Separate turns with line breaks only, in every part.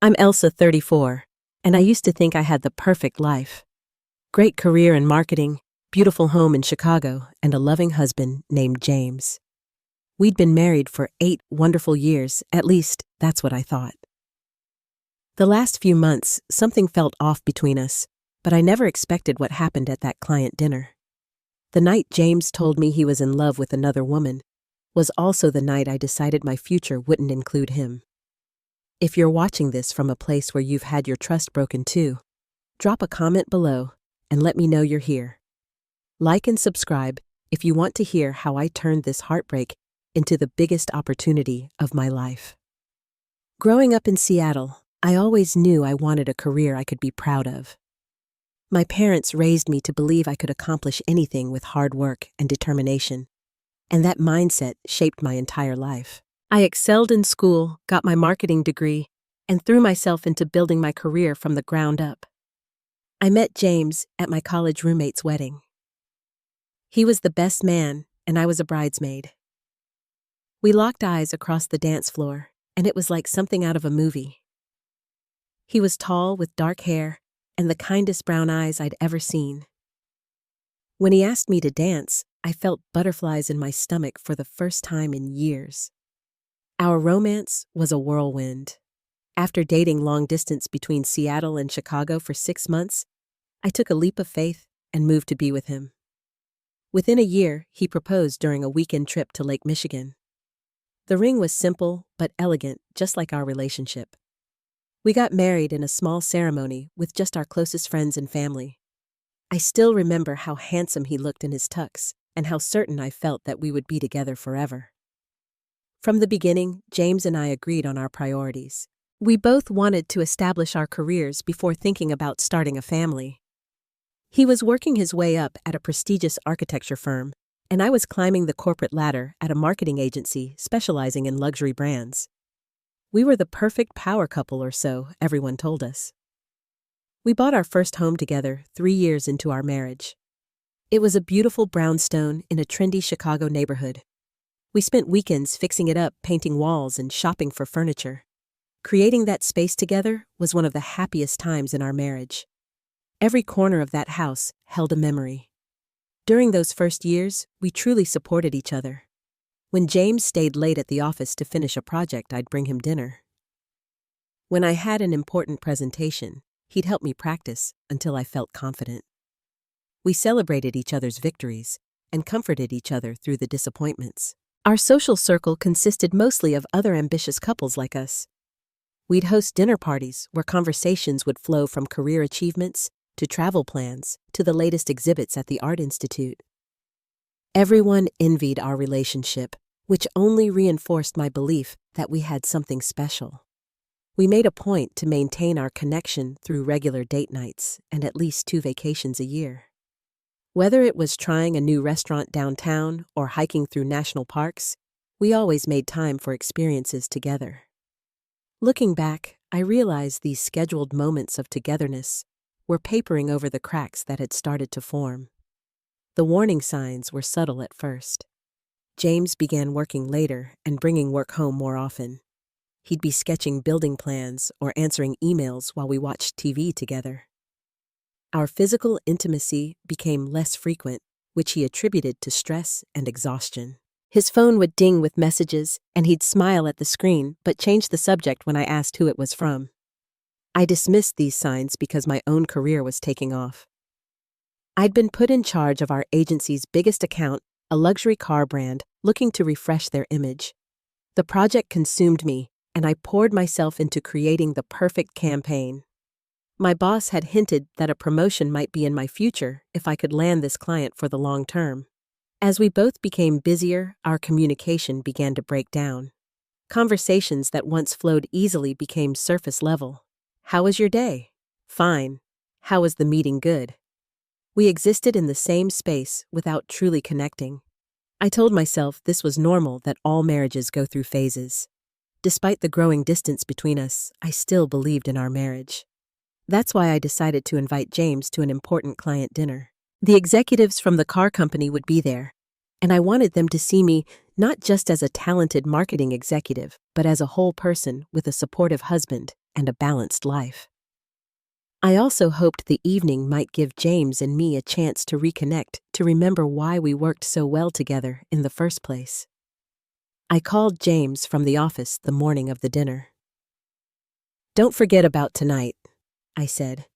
I'm Elsa, 34, and I used to think I had the perfect life. Great career in marketing, beautiful home in Chicago, and a loving husband named James. We'd been married for 8 wonderful years, at least that's what I thought. The last few months, something felt off between us, but I never expected what happened at that client dinner. The night James told me he was in love with another woman was also the night I decided my future wouldn't include him. If you're watching this from a place where you've had your trust broken too, drop a comment below and let me know you're here. Like and subscribe if you want to hear how I turned this heartbreak into the biggest opportunity of my life. Growing up in Seattle, I always knew I wanted a career I could be proud of. My parents raised me to believe I could accomplish anything with hard work and determination, and that mindset shaped my entire life. I excelled in school, got my marketing degree, and threw myself into building my career from the ground up. I met James at my college roommate's wedding. He was the best man, and I was a bridesmaid. We locked eyes across the dance floor, and it was like something out of a movie. He was tall with dark hair and the kindest brown eyes I'd ever seen. When he asked me to dance, I felt butterflies in my stomach for the first time in years. Our romance was a whirlwind. After dating long distance between Seattle and Chicago for 6 months, I took a leap of faith and moved to be with him. Within a year, he proposed during a weekend trip to Lake Michigan. The ring was simple but elegant, just like our relationship. We got married in a small ceremony with just our closest friends and family. I still remember how handsome he looked in his tux and how certain I felt that we would be together forever. From the beginning, James and I agreed on our priorities. We both wanted to establish our careers before thinking about starting a family. He was working his way up at a prestigious architecture firm, and I was climbing the corporate ladder at a marketing agency specializing in luxury brands. We were the perfect power couple or so, everyone told us. We bought our first home together 3 years into our marriage. It was a beautiful brownstone in a trendy Chicago neighborhood. We spent weekends fixing it up, painting walls, and shopping for furniture. Creating that space together was one of the happiest times in our marriage. Every corner of that house held a memory. During those first years, we truly supported each other. When James stayed late at the office to finish a project, I'd bring him dinner. When I had an important presentation, he'd help me practice until I felt confident. We celebrated each other's victories and comforted each other through the disappointments. Our social circle consisted mostly of other ambitious couples like us. We'd host dinner parties where conversations would flow from career achievements to travel plans to the latest exhibits at the Art Institute. Everyone envied our relationship, which only reinforced my belief that we had something special. We made a point to maintain our connection through regular date nights and at least 2 vacations a year. Whether it was trying a new restaurant downtown or hiking through national parks, we always made time for experiences together. Looking back, I realized these scheduled moments of togetherness were papering over the cracks that had started to form. The warning signs were subtle at first. James began working later and bringing work home more often. He'd be sketching building plans or answering emails while we watched TV together. Our physical intimacy became less frequent, which he attributed to stress and exhaustion. His phone would ding with messages, and he'd smile at the screen but change the subject when I asked who it was from. I dismissed these signs because my own career was taking off. I'd been put in charge of our agency's biggest account, a luxury car brand, looking to refresh their image. The project consumed me, and I poured myself into creating the perfect campaign. My boss had hinted that a promotion might be in my future if I could land this client for the long term. As we both became busier, our communication began to break down. Conversations that once flowed easily became surface level. How was your day? Fine. How was the meeting? Good. We existed in the same space without truly connecting. I told myself this was normal, that all marriages go through phases. Despite the growing distance between us, I still believed in our marriage. That's why I decided to invite James to an important client dinner. The executives from the car company would be there, and I wanted them to see me not just as a talented marketing executive, but as a whole person with a supportive husband and a balanced life. I also hoped the evening might give James and me a chance to reconnect, to remember why we worked so well together in the first place. I called James from the office the morning of the dinner. "Don't forget about tonight," I said.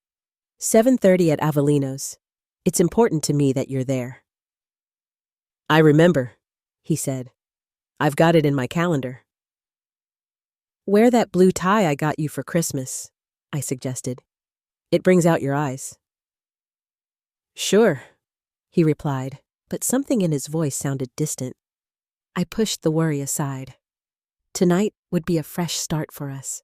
"7:30 at Avellino's. It's important to me that you're there." "I remember," he said. "I've got it in my calendar." "Wear that blue tie I got you for Christmas," I suggested. "It brings out your eyes." "Sure," he replied, but something in his voice sounded distant. I pushed the worry aside. Tonight would be a fresh start for us.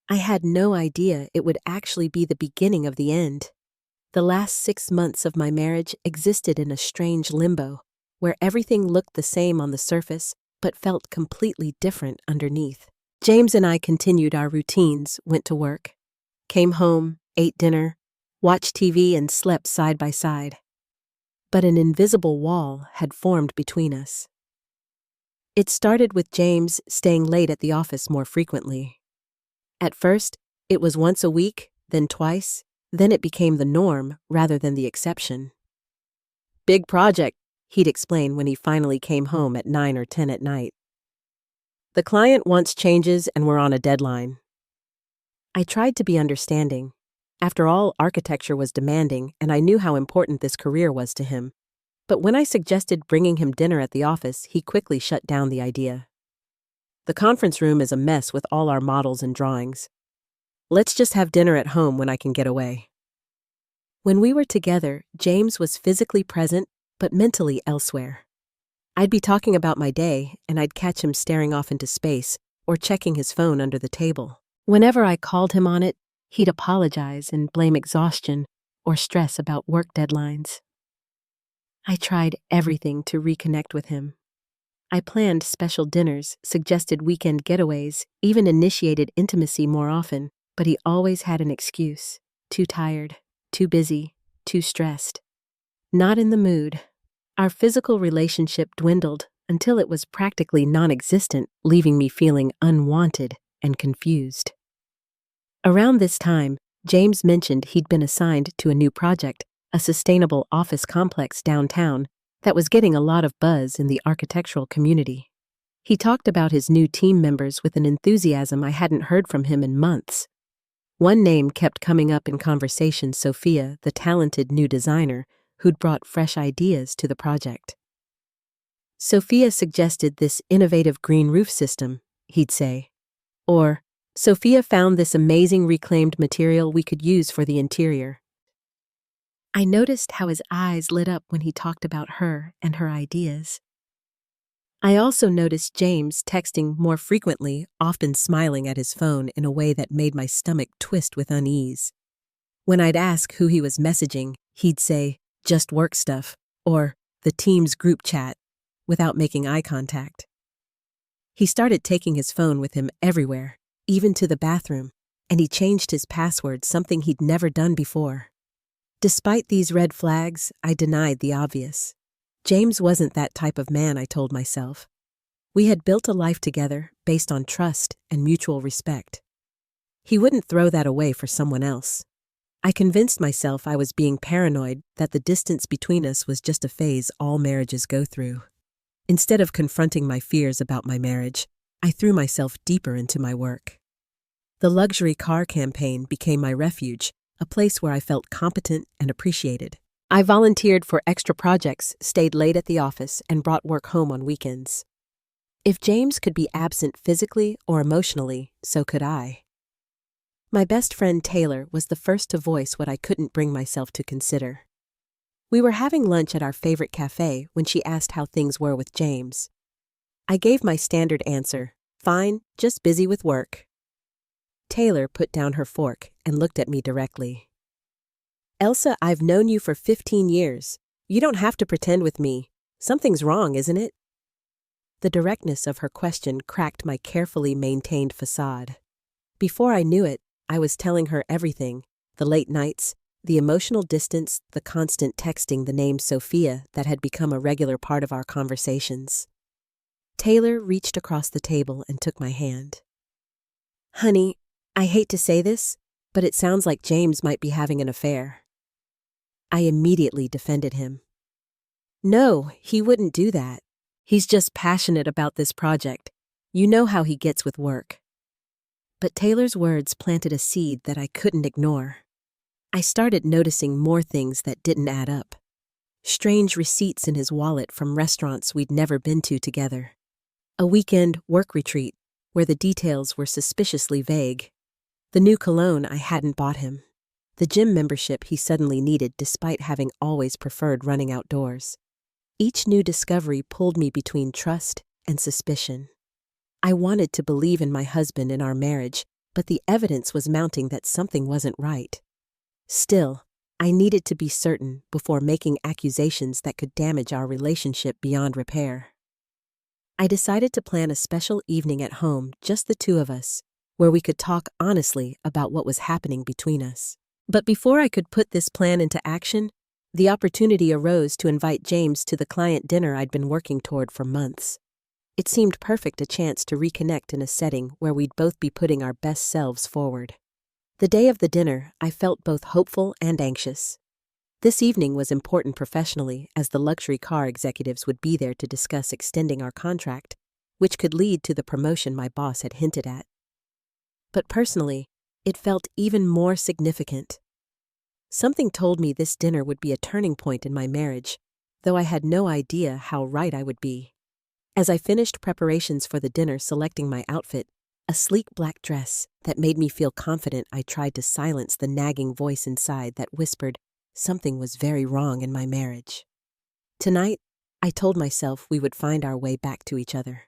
I had no idea it would actually be the beginning of the end. The last 6 months of my marriage existed in a strange limbo, where everything looked the same on the surface but felt completely different underneath. James and I continued our routines, went to work, came home, ate dinner, watched TV, and slept side by side. But an invisible wall had formed between us. It started with James staying late at the office more frequently. At first, it was once a week, then twice, then it became the norm rather than the exception. "Big project," he'd explain when he finally came home at 9 or 10 at night. "The client wants changes and we're on a deadline." I tried to be understanding. After all, architecture was demanding, and I knew how important this career was to him. But when I suggested bringing him dinner at the office, he quickly shut down the idea. "The conference room is a mess with all our models and drawings. Let's just have dinner at home when I can get away." When we were together, James was physically present, but mentally elsewhere. I'd be talking about my day, and I'd catch him staring off into space or checking his phone under the table. Whenever I called him on it, he'd apologize and blame exhaustion or stress about work deadlines. I tried everything to reconnect with him. I planned special dinners, suggested weekend getaways, even initiated intimacy more often, but he always had an excuse. Too tired, too busy, too stressed. Not in the mood. Our physical relationship dwindled until it was practically non-existent, leaving me feeling unwanted and confused. Around this time, James mentioned he'd been assigned to a new project, a sustainable office complex downtown that was getting a lot of buzz in the architectural community. He talked about his new team members with an enthusiasm I hadn't heard from him in months. One name kept coming up in conversation: Sophia, the talented new designer who'd brought fresh ideas to the project. "Sophia suggested this innovative green roof system," he'd say. Or, "Sophia found this amazing reclaimed material we could use for the interior." I noticed how his eyes lit up when he talked about her and her ideas. I also noticed James texting more frequently, often smiling at his phone in a way that made my stomach twist with unease. When I'd ask who he was messaging, he'd say, "Just work stuff," or "the team's group chat," without making eye contact. He started taking his phone with him everywhere, even to the bathroom, and he changed his password, something he'd never done before. Despite these red flags, I denied the obvious. James wasn't that type of man, I told myself. We had built a life together based on trust and mutual respect. He wouldn't throw that away for someone else. I convinced myself I was being paranoid, that the distance between us was just a phase all marriages go through. Instead of confronting my fears about my marriage, I threw myself deeper into my work. The luxury car campaign became my refuge, a place where I felt competent and appreciated. I volunteered for extra projects, stayed late at the office, and brought work home on weekends. If James could be absent physically or emotionally, so could I. My best friend Taylor was the first to voice what I couldn't bring myself to consider. We were having lunch at our favorite cafe when she asked how things were with James. I gave my standard answer, "Fine, just busy with work." Taylor put down her fork and looked at me directly. "Elsa, I've known you for 15 years. You don't have to pretend with me. Something's wrong, isn't it?" The directness of her question cracked my carefully maintained facade. Before I knew it, I was telling her everything: the late nights, the emotional distance, the constant texting the name Sophia that had become a regular part of our conversations. Taylor reached across the table and took my hand. "Honey, I hate to say this, but it sounds like James might be having an affair. I immediately defended him. No, he wouldn't do that. He's just passionate about this project. You know how he gets with work. But Taylor's words planted a seed that I couldn't ignore. I started noticing more things that didn't add up. Strange receipts in his wallet from restaurants we'd never been to together. A weekend work retreat where the details were suspiciously vague. The new cologne I hadn't bought him. The gym membership he suddenly needed despite having always preferred running outdoors. Each new discovery pulled me between trust and suspicion. I wanted to believe in my husband and our marriage, but the evidence was mounting that something wasn't right. Still, I needed to be certain before making accusations that could damage our relationship beyond repair. I decided to plan a special evening at home, just the two of us, where we could talk honestly about what was happening between us. But before I could put this plan into action, the opportunity arose to invite James to the client dinner I'd been working toward for months. It seemed perfect a chance to reconnect in a setting where we'd both be putting our best selves forward. The day of the dinner, I felt both hopeful and anxious. This evening was important professionally, as the luxury car executives would be there to discuss extending our contract, which could lead to the promotion my boss had hinted at. But personally, it felt even more significant. Something told me this dinner would be a turning point in my marriage, though I had no idea how right I would be. As I finished preparations for the dinner selecting my outfit, a sleek black dress that made me feel confident, I tried to silence the nagging voice inside that whispered something was very wrong in my marriage. Tonight, I told myself we would find our way back to each other.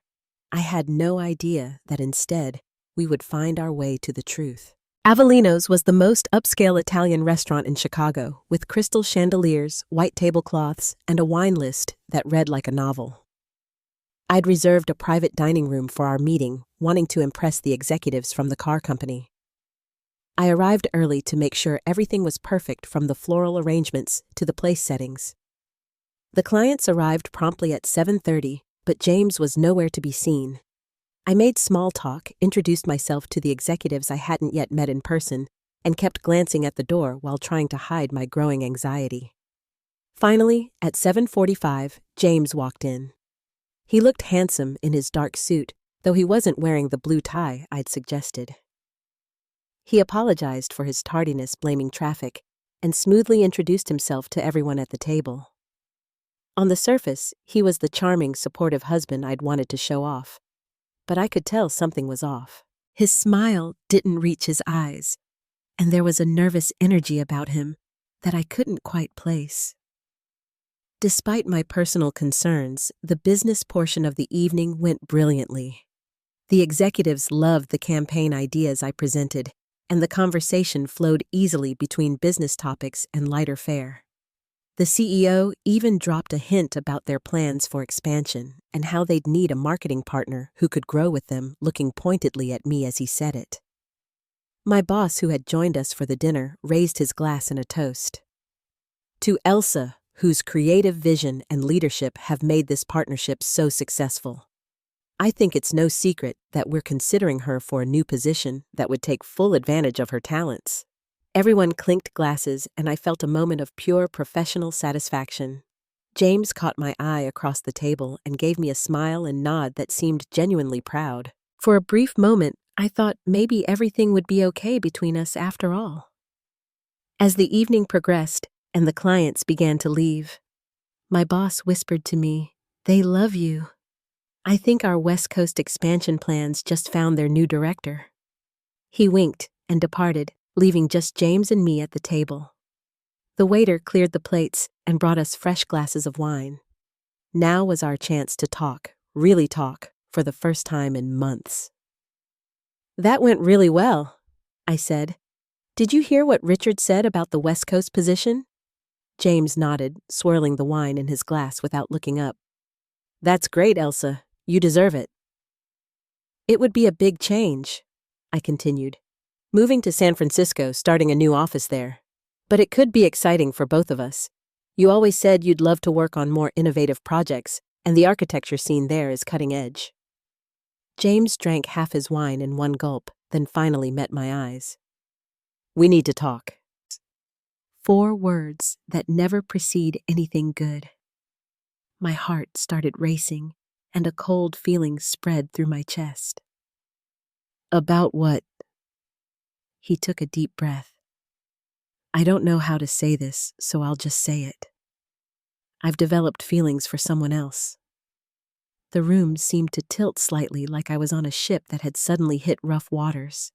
I had no idea that instead, we would find our way to the truth. Avellino's was the most upscale Italian restaurant in Chicago, with crystal chandeliers, white tablecloths, and a wine list that read like a novel. I'd reserved a private dining room for our meeting, wanting to impress the executives from the car company. I arrived early to make sure everything was perfect, from the floral arrangements to the place settings. The clients arrived promptly at 7:30, but James was nowhere to be seen. I made small talk, introduced myself to the executives I hadn't yet met in person, and kept glancing at the door while trying to hide my growing anxiety. Finally, at 7:45, James walked in. He looked handsome in his dark suit, though he wasn't wearing the blue tie I'd suggested. He apologized for his tardiness, blaming traffic, and smoothly introduced himself to everyone at the table. On the surface, he was the charming, supportive husband I'd wanted to show off, but I could tell something was off. His smile didn't reach his eyes, and there was a nervous energy about him that I couldn't quite place. Despite my personal concerns, the business portion of the evening went brilliantly. The executives loved the campaign ideas I presented, and the conversation flowed easily between business topics and lighter fare. The CEO even dropped a hint about their plans for expansion and how they'd need a marketing partner who could grow with them, looking pointedly at me as he said it. My boss, who had joined us for the dinner, raised his glass in a toast. To Elsa, whose creative vision and leadership have made this partnership so successful. I think it's no secret that we're considering her for a new position that would take full advantage of her talents. Everyone clinked glasses, and I felt a moment of pure professional satisfaction. James caught my eye across the table and gave me a smile and nod that seemed genuinely proud. For a brief moment, I thought maybe everything would be okay between us after all. As the evening progressed and the clients began to leave, my boss whispered to me, "They love you. I think our West Coast expansion plans just found their new director." He winked and departed, leaving just James and me at the table. The waiter cleared the plates and brought us fresh glasses of wine. Now was our chance to talk, really talk, for the first time in months. "That went really well," I said. "Did you hear what Richard said about the West Coast position?" James nodded, swirling the wine in his glass without looking up. "That's great, Elsa. You deserve it." "It would be a big change," I continued. "Moving to San Francisco, starting a new office there. But it could be exciting for both of us. You always said you'd love to work on more innovative projects, and the architecture scene there is cutting edge." James drank half his wine in one gulp, then finally met my eyes. "We need to talk." 4 words that never precede anything good. My heart started racing, and a cold feeling spread through my chest. "About what?" He took a deep breath. "I don't know how to say this, so I'll just say it. I've developed feelings for someone else." The room seemed to tilt slightly, like I was on a ship that had suddenly hit rough waters.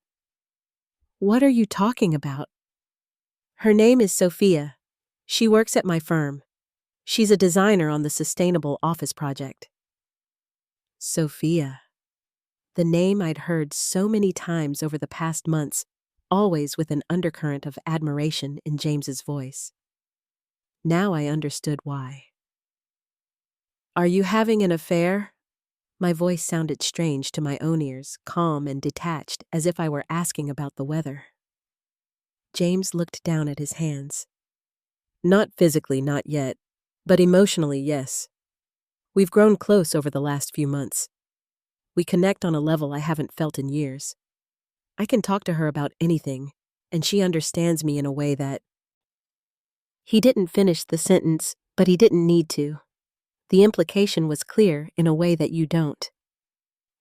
"What are you talking about?" "Her name is Sophia. She works at my firm. She's a designer on the Sustainable Office Project." Sophia. The name I'd heard so many times over the past months, always with an undercurrent of admiration in James's voice. Now I understood why. "Are you having an affair?" My voice sounded strange to my own ears, calm and detached, as if I were asking about the weather. James looked down at his hands. "Not physically, not yet, but emotionally, yes. We've grown close over the last few months. We connect on a level I haven't felt in years. I can talk to her about anything, and she understands me in a way that—" He didn't finish the sentence, but he didn't need to. The implication was clear in a way that you don't.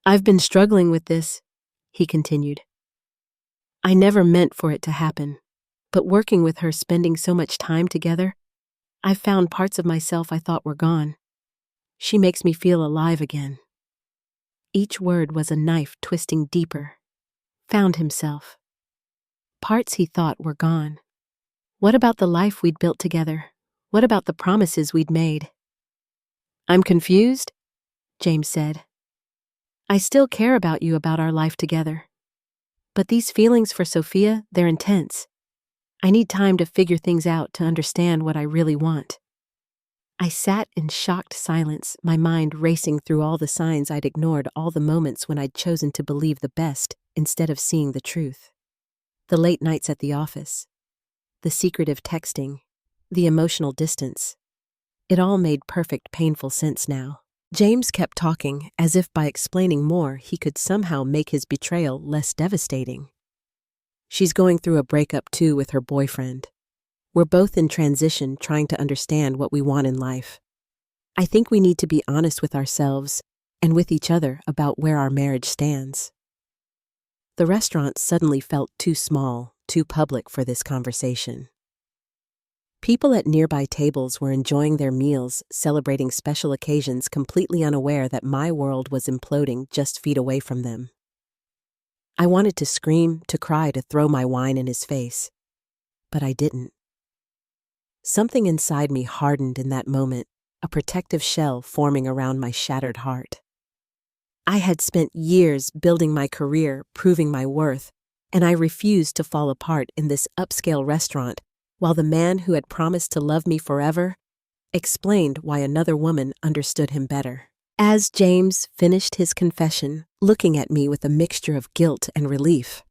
"I've been struggling with this," he continued. "I never meant for it to happen, but working with her, spending so much time together, I've found parts of myself I thought were gone. She makes me feel alive again." Each word was a knife twisting deeper. Found himself. Parts he thought were gone. What about the life we'd built together? What about the promises we'd made? "I'm confused," James said. "I still care about you, about our life together. But these feelings for Sophia, they're intense. I need time to figure things out, to understand what I really want." I sat in shocked silence, my mind racing through all the signs I'd ignored, all the moments when I'd chosen to believe the best instead of seeing the truth. The late nights at the office, the secretive texting, the emotional distance. It all made perfect, painful sense now. James kept talking, as if by explaining more he could somehow make his betrayal less devastating. "She's going through a breakup too with her boyfriend. We're both in transition, trying to understand what we want in life. I think we need to be honest with ourselves and with each other about where our marriage stands." The restaurant suddenly felt too small, too public for this conversation. People at nearby tables were enjoying their meals, celebrating special occasions, completely unaware that my world was imploding just feet away from them. I wanted to scream, to cry, to throw my wine in his face, but I didn't. Something inside me hardened in that moment, a protective shell forming around my shattered heart. I had spent years building my career, proving my worth, and I refused to fall apart in this upscale restaurant while the man who had promised to love me forever explained why another woman understood him better. As James finished his confession, looking at me with a mixture of guilt and relief,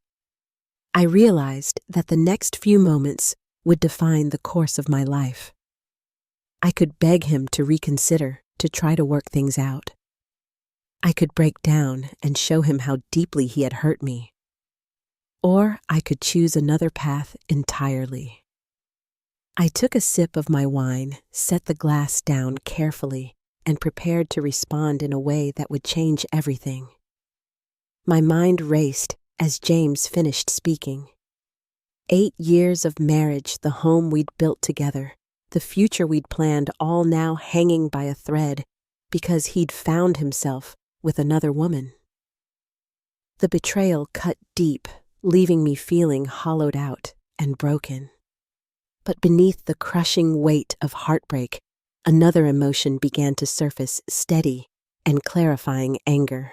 I realized that the next few moments would define the course of my life. I could beg him to reconsider, to try to work things out. I could break down and show him how deeply he had hurt me. Or I could choose another path entirely. I took a sip of my wine, set the glass down carefully, and prepared to respond in a way that would change everything. My mind raced as James finished speaking. 8 years of marriage, the home we'd built together, the future we'd planned, all now hanging by a thread because he'd found himself with another woman. The betrayal cut deep, leaving me feeling hollowed out and broken. But beneath the crushing weight of heartbreak, another emotion began to surface, steady and clarifying anger.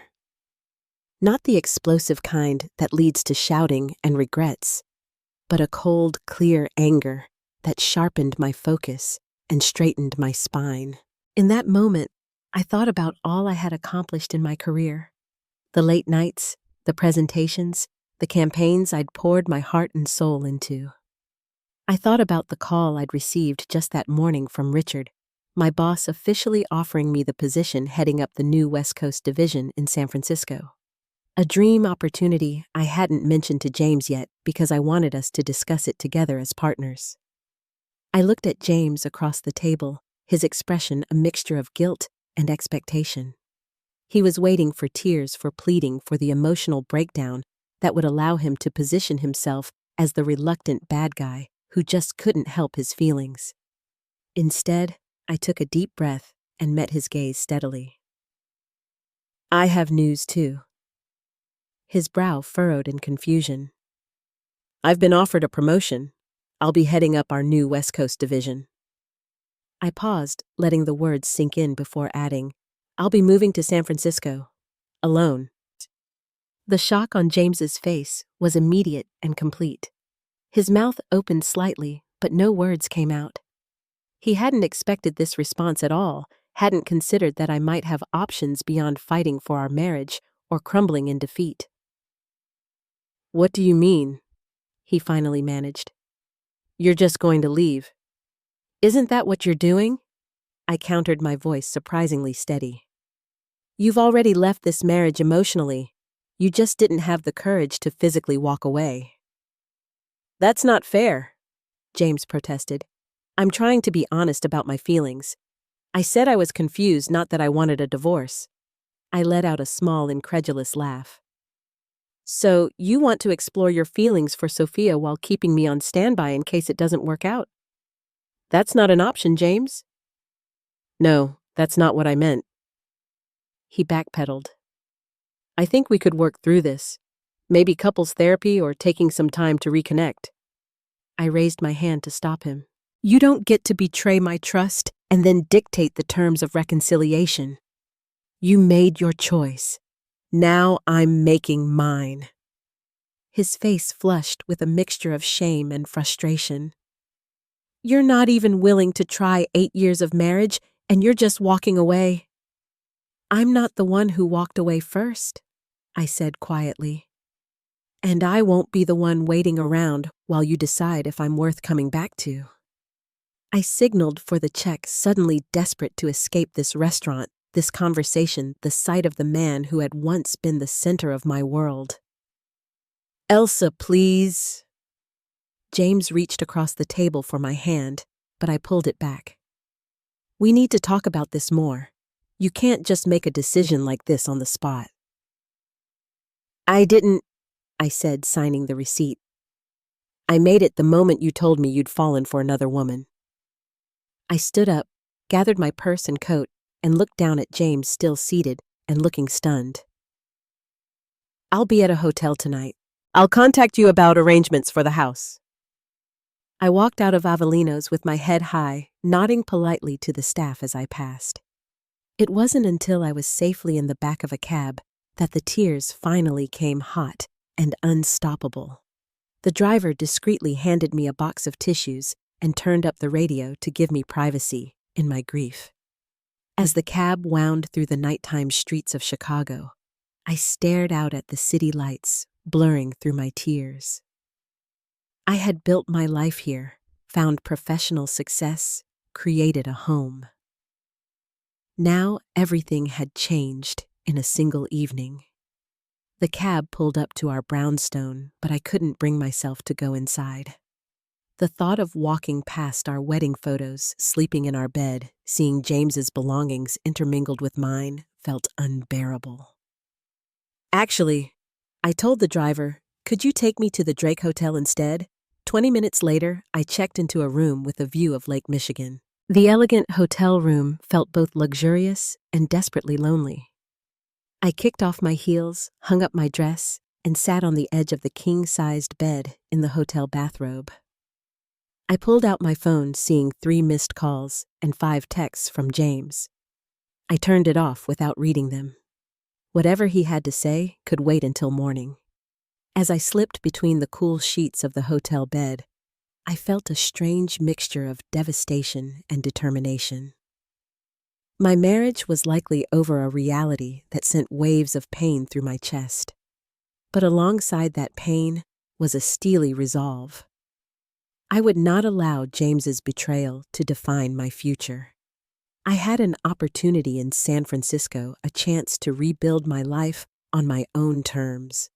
Not the explosive kind that leads to shouting and regrets, but a cold, clear anger that sharpened my focus and straightened my spine. In that moment, I thought about all I had accomplished in my career. The late nights, the presentations, the campaigns I'd poured my heart and soul into. I thought about the call I'd received just that morning from Richard, my boss, officially offering me the position heading up the new West Coast division in San Francisco. A dream opportunity I hadn't mentioned to James yet because I wanted us to discuss it together as partners. I looked at James across the table, his expression a mixture of guilt and expectation. He was waiting for tears for pleading for the emotional breakdown that would allow him to position himself as the reluctant bad guy who just couldn't help his feelings. Instead, I took a deep breath and met his gaze steadily. I have news too. His brow furrowed in confusion. I've been offered a promotion. I'll be heading up our new West Coast division. I paused, letting the words sink in before adding, I'll be moving to San Francisco. Alone. The shock on James's face was immediate and complete. His mouth opened slightly, but no words came out. He hadn't expected this response at all, hadn't considered that I might have options beyond fighting for our marriage or crumbling in defeat. What do you mean? He finally managed. You're just going to leave. Isn't that what you're doing? I countered, my voice surprisingly steady. You've already left this marriage emotionally. You just didn't have the courage to physically walk away. That's not fair, James protested. I'm trying to be honest about my feelings. I said I was confused, not that I wanted a divorce. I let out a small, incredulous laugh. So, you want to explore your feelings for Sophia while keeping me on standby in case it doesn't work out? That's not an option, James. No, that's not what I meant. He backpedaled. I think we could work through this. Maybe couples therapy or taking some time to reconnect. I raised my hand to stop him. You don't get to betray my trust and then dictate the terms of reconciliation. You made your choice. Now I'm making mine. His face flushed with a mixture of shame and frustration. You're not even willing to try 8 years of marriage, and you're just walking away. I'm not the one who walked away first, I said quietly. And I won't be the one waiting around while you decide if I'm worth coming back to. I signaled for the check, suddenly desperate to escape this restaurant, this conversation, the sight of the man who had once been the center of my world. Elsa, please. James reached across the table for my hand, but I pulled it back. We need to talk about this more. You can't just make a decision like this on the spot. I didn't, I said, signing the receipt. I made it the moment you told me you'd fallen for another woman. I stood up, gathered my purse and coat, and looked down at James, still seated and looking stunned. I'll be at a hotel tonight. I'll contact you about arrangements for the house. I walked out of Avellino's with my head high, nodding politely to the staff as I passed. It wasn't until I was safely in the back of a cab that the tears finally came hot and unstoppable. The driver discreetly handed me a box of tissues and turned up the radio to give me privacy in my grief. As the cab wound through the nighttime streets of Chicago, I stared out at the city lights, blurring through my tears. I had built my life here, found professional success, created a home. Now everything had changed in a single evening. The cab pulled up to our brownstone, but I couldn't bring myself to go inside. The thought of walking past our wedding photos, sleeping in our bed, seeing James's belongings intermingled with mine, felt unbearable. Actually, I told the driver, could you take me to the Drake Hotel instead? 20 minutes later, I checked into a room with a view of Lake Michigan. The elegant hotel room felt both luxurious and desperately lonely. I kicked off my heels, hung up my dress, and sat on the edge of the king-sized bed in the hotel bathrobe. I pulled out my phone, seeing 3 missed calls and 5 texts from James. I turned it off without reading them. Whatever he had to say could wait until morning. As I slipped between the cool sheets of the hotel bed, I felt a strange mixture of devastation and determination. My marriage was likely over a reality that sent waves of pain through my chest. But alongside that pain was a steely resolve. I would not allow James's betrayal to define my future. I had an opportunity in San Francisco, a chance to rebuild my life on my own terms.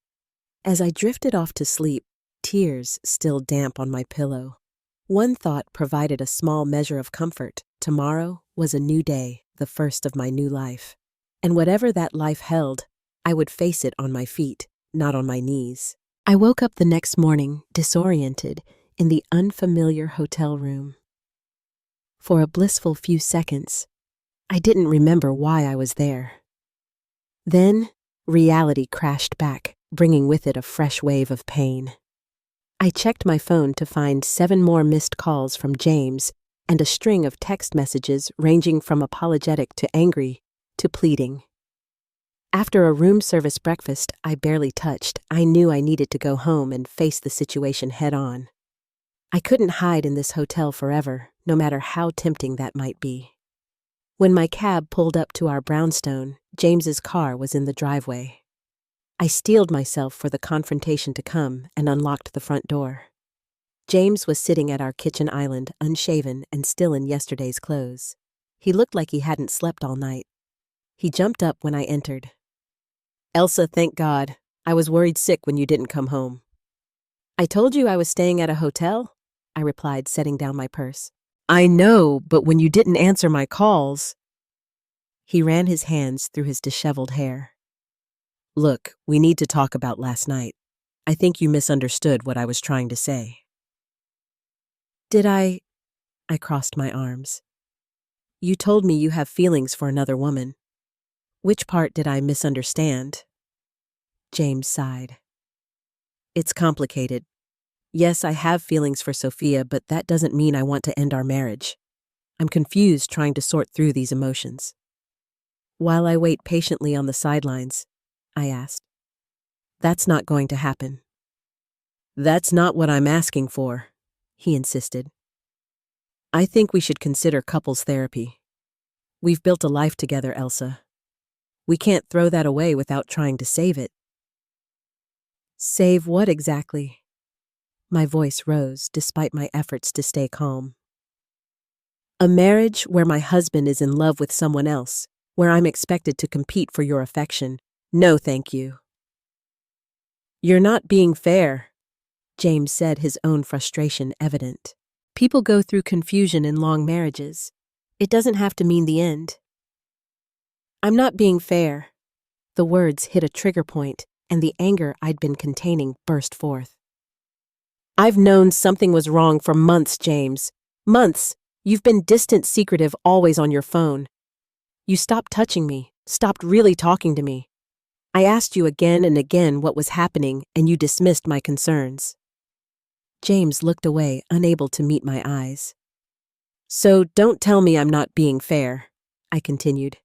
As I drifted off to sleep, tears still damp on my pillow, one thought provided a small measure of comfort. Tomorrow was a new day, the first of my new life. And whatever that life held, I would face it on my feet, not on my knees. I woke up the next morning, disoriented, in the unfamiliar hotel room. For a blissful few seconds, I didn't remember why I was there. Then, reality crashed back, bringing with it a fresh wave of pain. I checked my phone to find 7 more missed calls from James and a string of text messages ranging from apologetic to angry to pleading. After a room service breakfast I barely touched, I knew I needed to go home and face the situation head on. I couldn't hide in this hotel forever, no matter how tempting that might be. When my cab pulled up to our brownstone, James's car was in the driveway. I steeled myself for the confrontation to come and unlocked the front door. James was sitting at our kitchen island, unshaven and still in yesterday's clothes. He looked like he hadn't slept all night. He jumped up when I entered. "Elsa, thank God. I was worried sick when you didn't come home." "I told you I was staying at a hotel," I replied, setting down my purse. "I know, but when you didn't answer my calls..." He ran his hands through his disheveled hair. "Look, we need to talk about last night. I think you misunderstood what I was trying to say." "Did I?" I crossed my arms. "You told me you have feelings for another woman. Which part did I misunderstand?" James sighed. "It's complicated. Yes, I have feelings for Sophia, but that doesn't mean I want to end our marriage. I'm confused trying to sort through these emotions." "While I wait patiently on the sidelines," I asked. "That's not going to happen." "That's not what I'm asking for," he insisted. "I think we should consider couples therapy. We've built a life together, Elsa. We can't throw that away without trying to save it." "Save what exactly?" My voice rose despite my efforts to stay calm. "A marriage where my husband is in love with someone else, where I'm expected to compete for your affection. No, thank you." "You're not being fair," James said, his own frustration evident. "People go through confusion in long marriages. It doesn't have to mean the end." "I'm not being fair." The words hit a trigger point, and the anger I'd been containing burst forth. "I've known something was wrong for months, James. Months. You've been distant, secretive, always on your phone. You stopped touching me, stopped really talking to me. I asked you again and again what was happening, and you dismissed my concerns." James looked away, unable to meet my eyes. "So don't tell me I'm not being fair," I continued.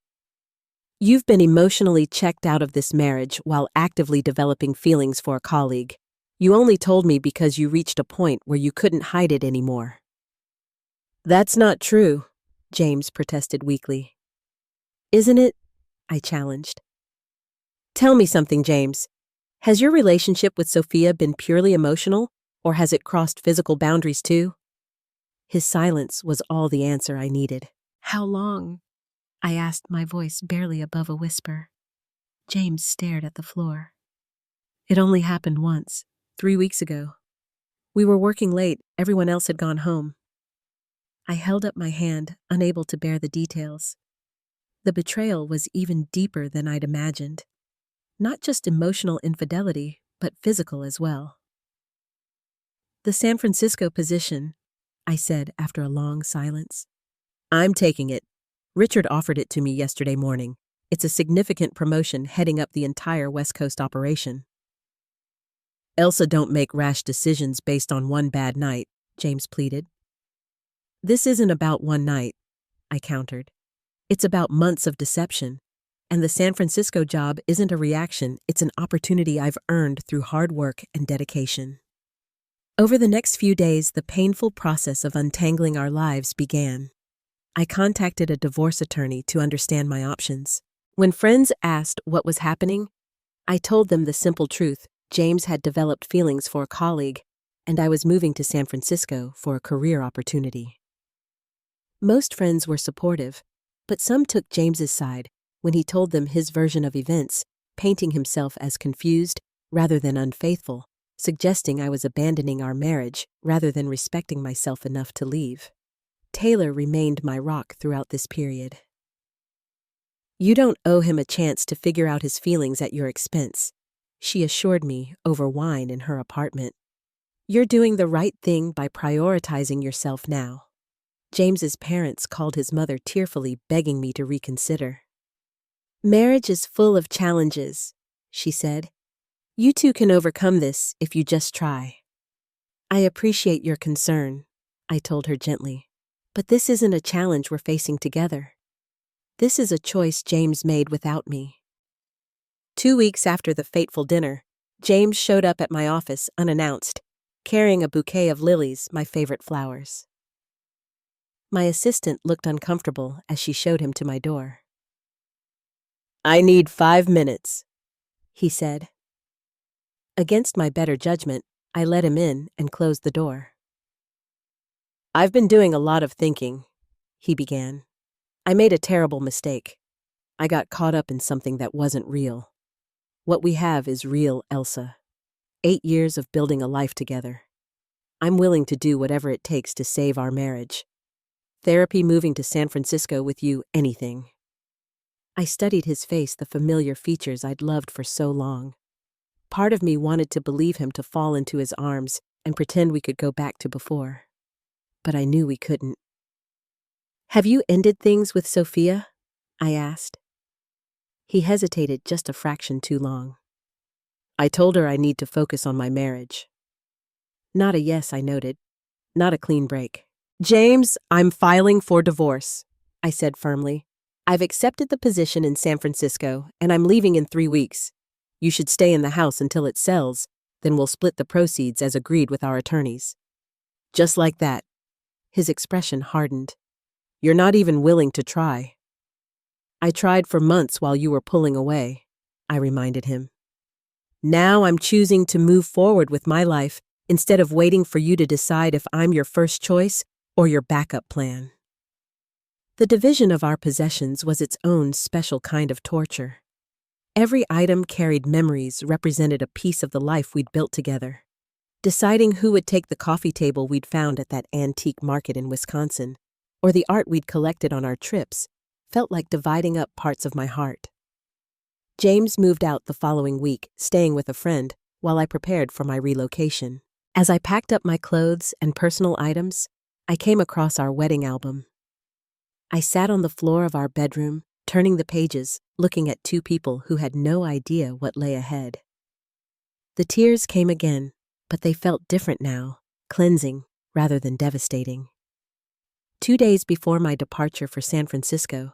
"You've been emotionally checked out of this marriage while actively developing feelings for a colleague. You only told me because you reached a point where you couldn't hide it anymore." "That's not true," James protested weakly. "Isn't it?" I challenged. "Tell me something, James. Has your relationship with Sophia been purely emotional, or has it crossed physical boundaries too?" His silence was all the answer I needed. "How long?" I asked, my voice barely above a whisper. James stared at the floor. "It only happened once, 3 weeks ago. We were working late, everyone else had gone home." I held up my hand, unable to bear the details. The betrayal was even deeper than I'd imagined. Not just emotional infidelity, but physical as well. "The San Francisco position," I said after a long silence. "I'm taking it. Richard offered it to me yesterday morning. It's a significant promotion heading up the entire West Coast operation." "Elsa, don't make rash decisions based on one bad night," James pleaded. "This isn't about one night," I countered. "It's about months of deception. And the San Francisco job isn't a reaction, it's an opportunity I've earned through hard work and dedication." Over the next few days, the painful process of untangling our lives began. I contacted a divorce attorney to understand my options. When friends asked what was happening, I told them the simple truth: James had developed feelings for a colleague, and I was moving to San Francisco for a career opportunity. Most friends were supportive, but some took James's side when he told them his version of events painting himself as confused rather than unfaithful, suggesting I was abandoning our marriage rather than respecting myself enough to leave. Taylor remained my rock throughout this period. "You don't owe him a chance to figure out his feelings at your expense," she assured me over wine in her apartment. "You're doing the right thing by prioritizing yourself now." James's parents called his mother tearfully, begging me to reconsider. "Marriage is full of challenges," she said. "You two can overcome this if you just try." "I appreciate your concern," I told her gently. "But this isn't a challenge we're facing together. This is a choice James made without me." 2 weeks after the fateful dinner, James showed up at my office unannounced, carrying a bouquet of lilies, my favorite flowers. My assistant looked uncomfortable as she showed him to my door. "I need 5 minutes," he said. Against my better judgment, I let him in and closed the door. "I've been doing a lot of thinking," he began. "I made a terrible mistake. I got caught up in something that wasn't real. What we have is real, Elsa. 8 years of building a life together. I'm willing to do whatever it takes to save our marriage. Therapy, moving to San Francisco with you, anything." I studied his face, the familiar features I'd loved for so long. Part of me wanted to believe him, to fall into his arms and pretend we could go back to before. But I knew we couldn't. "Have you ended things with Sophia?" I asked. He hesitated just a fraction too long. "I told her I need to focus on my marriage." Not a yes, I noted. Not a clean break. "James, I'm filing for divorce," I said firmly. "I've accepted the position in San Francisco, and I'm leaving in 3 weeks. You should stay in the house until it sells, then we'll split the proceeds as agreed with our attorneys." Just like that. His expression hardened. "You're not even willing to try." "I tried for months while you were pulling away," I reminded him. "Now I'm choosing to move forward with my life instead of waiting for you to decide if I'm your first choice or your backup plan." The division of our possessions was its own special kind of torture. Every item carried memories, represented a piece of the life we'd built together. Deciding who would take the coffee table we'd found at that antique market in Wisconsin, or the art we'd collected on our trips, felt like dividing up parts of my heart. James moved out the following week, staying with a friend, while I prepared for my relocation. As I packed up my clothes and personal items, I came across our wedding album. I sat on the floor of our bedroom, turning the pages, looking at 2 people who had no idea what lay ahead. The tears came again, but they felt different now, cleansing rather than devastating. 2 days before my departure for San Francisco,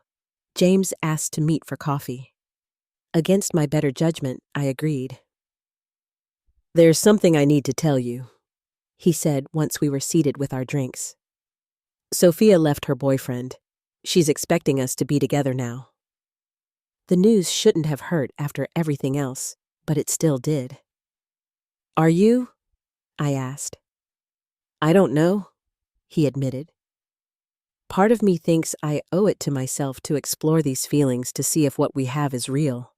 James asked to meet for coffee. Against my better judgment, I agreed. "There's something I need to tell you," he said once we were seated with our drinks. "Sophia left her boyfriend. She's expecting us to be together now." The news shouldn't have hurt after everything else, but it still did. "Are you?" I asked. "I don't know," he admitted. Part of me thinks I owe it to myself to explore these feelings to see if what we have is real.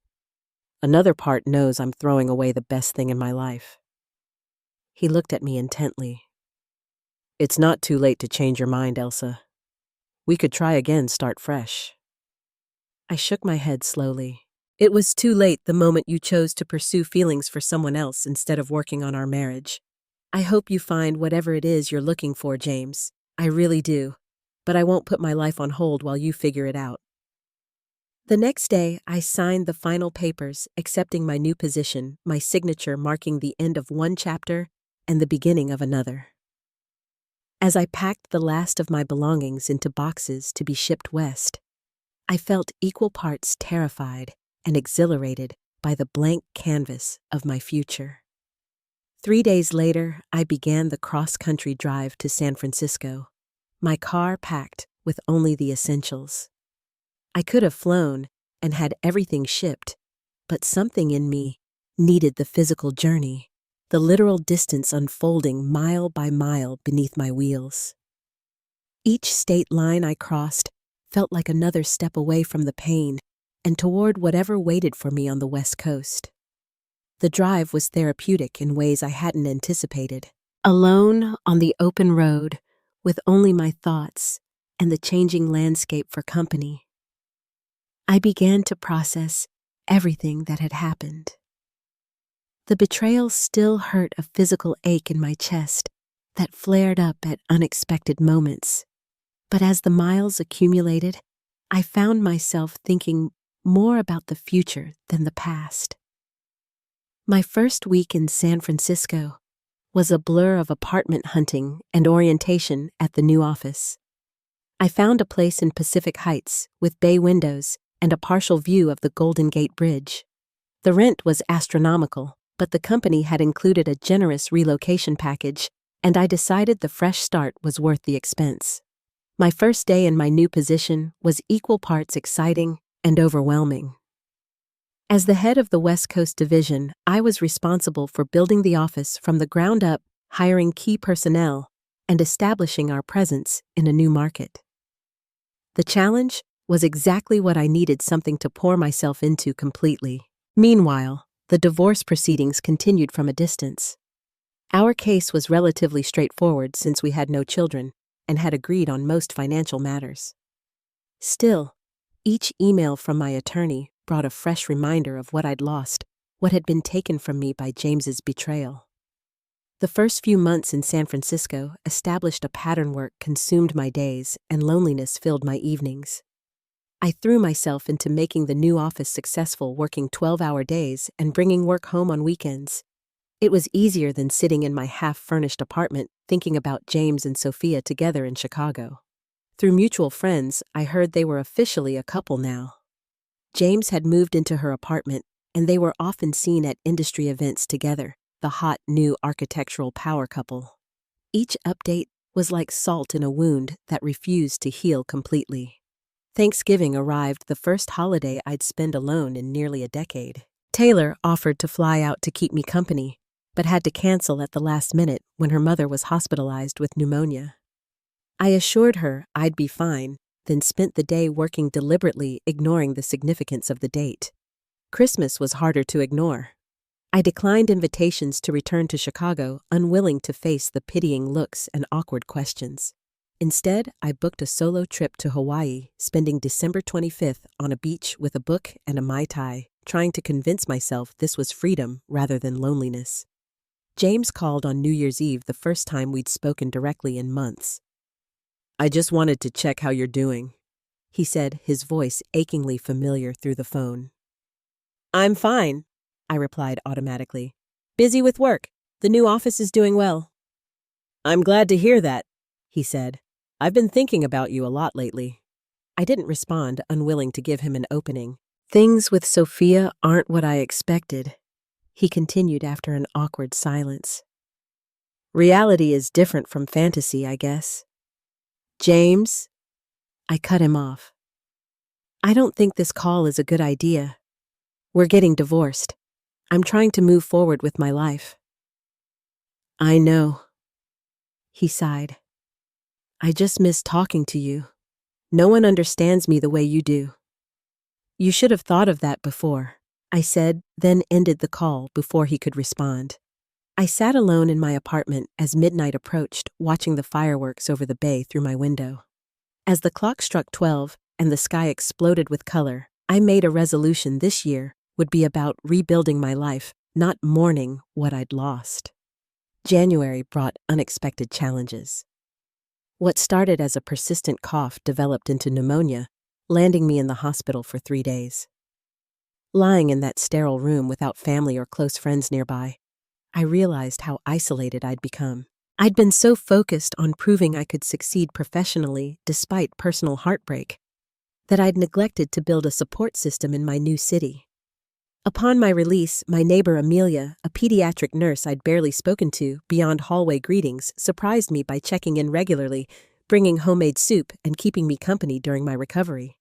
Another part knows I'm throwing away the best thing in my life. He looked at me intently. "It's not too late to change your mind, Elsa. We could try again, start fresh." I shook my head slowly. "It was too late the moment you chose to pursue feelings for someone else instead of working on our marriage. I hope you find whatever it is you're looking for, James. I really do. But I won't put my life on hold while you figure it out." The next day, I signed the final papers, accepting my new position, my signature marking the end of one chapter and the beginning of another. As I packed the last of my belongings into boxes to be shipped west, I felt equal parts terrified and exhilarated by the blank canvas of my future. 3 days later, I began the cross-country drive to San Francisco, my car packed with only the essentials. I could have flown and had everything shipped, but something in me needed the physical journey, the literal distance unfolding mile by mile beneath my wheels. Each state line I crossed felt like another step away from the pain, and toward whatever waited for me on the West Coast. The drive was therapeutic in ways I hadn't anticipated. Alone on the open road, with only my thoughts and the changing landscape for company, I began to process everything that had happened. The betrayal still hurt a physical ache in my chest that flared up at unexpected moments. But as the miles accumulated, I found myself thinking more about the future than the past. My first week in San Francisco was a blur of apartment hunting and orientation at the new office. I found a place in Pacific Heights with bay windows and a partial view of the Golden Gate Bridge. The rent was astronomical, but the company had included a generous relocation package, and I decided the fresh start was worth the expense. My first day in my new position was equal parts exciting and overwhelming. As the head of the West Coast division, I was responsible for building the office from the ground up, hiring key personnel, and establishing our presence in a new market. The challenge was exactly what I needed, something to pour myself into completely. Meanwhile, the divorce proceedings continued from a distance. Our case was relatively straightforward since we had no children and had agreed on most financial matters. Still, each email from my attorney brought a fresh reminder of what I'd lost, what had been taken from me by James's betrayal. The first few months in San Francisco established a pattern. Work consumed my days and loneliness filled my evenings. I threw myself into making the new office successful, working 12-hour days and bringing work home on weekends. It was easier than sitting in my half-furnished apartment thinking about James and Sophia together in Chicago. Through mutual friends, I heard they were officially a couple now. James had moved into her apartment, and they were often seen at industry events together, the hot new architectural power couple. Each update was like salt in a wound that refused to heal completely. Thanksgiving arrived, the first holiday I'd spend alone in nearly a decade. Taylor offered to fly out to keep me company, but had to cancel at the last minute when her mother was hospitalized with pneumonia. I assured her I'd be fine, then spent the day working deliberately, ignoring the significance of the date. Christmas was harder to ignore. I declined invitations to return to Chicago, unwilling to face the pitying looks and awkward questions. Instead, I booked a solo trip to Hawaii, spending December 25th on a beach with a book and a Mai Tai, trying to convince myself this was freedom rather than loneliness. James called on New Year's Eve, the first time we'd spoken directly in months. "I just wanted to check how you're doing," he said, his voice achingly familiar through the phone. "I'm fine," I replied automatically. "Busy with work. The new office is doing well." "I'm glad to hear that," he said. "I've been thinking about you a lot lately." I didn't respond, unwilling to give him an opening. "Things with Sophia aren't what I expected," he continued after an awkward silence. "Reality is different from fantasy, I guess." "James?" I cut him off. "I don't think this call is a good idea. We're getting divorced. I'm trying to move forward with my life." "I know," he sighed. "I just miss talking to you. No one understands me the way you do." "You should have thought of that before," I said, then ended the call before he could respond. I sat alone in my apartment as midnight approached, watching the fireworks over the bay through my window. As the clock struck 12 and the sky exploded with color, I made a resolution this year would be about rebuilding my life, not mourning what I'd lost. January brought unexpected challenges. What started as a persistent cough developed into pneumonia, landing me in the hospital for 3 days. Lying in that sterile room without family or close friends nearby, I realized how isolated I'd become. I'd been so focused on proving I could succeed professionally despite personal heartbreak that I'd neglected to build a support system in my new city. Upon my release, my neighbor Amelia, a pediatric nurse I'd barely spoken to beyond hallway greetings, surprised me by checking in regularly, bringing homemade soup and keeping me company during my recovery.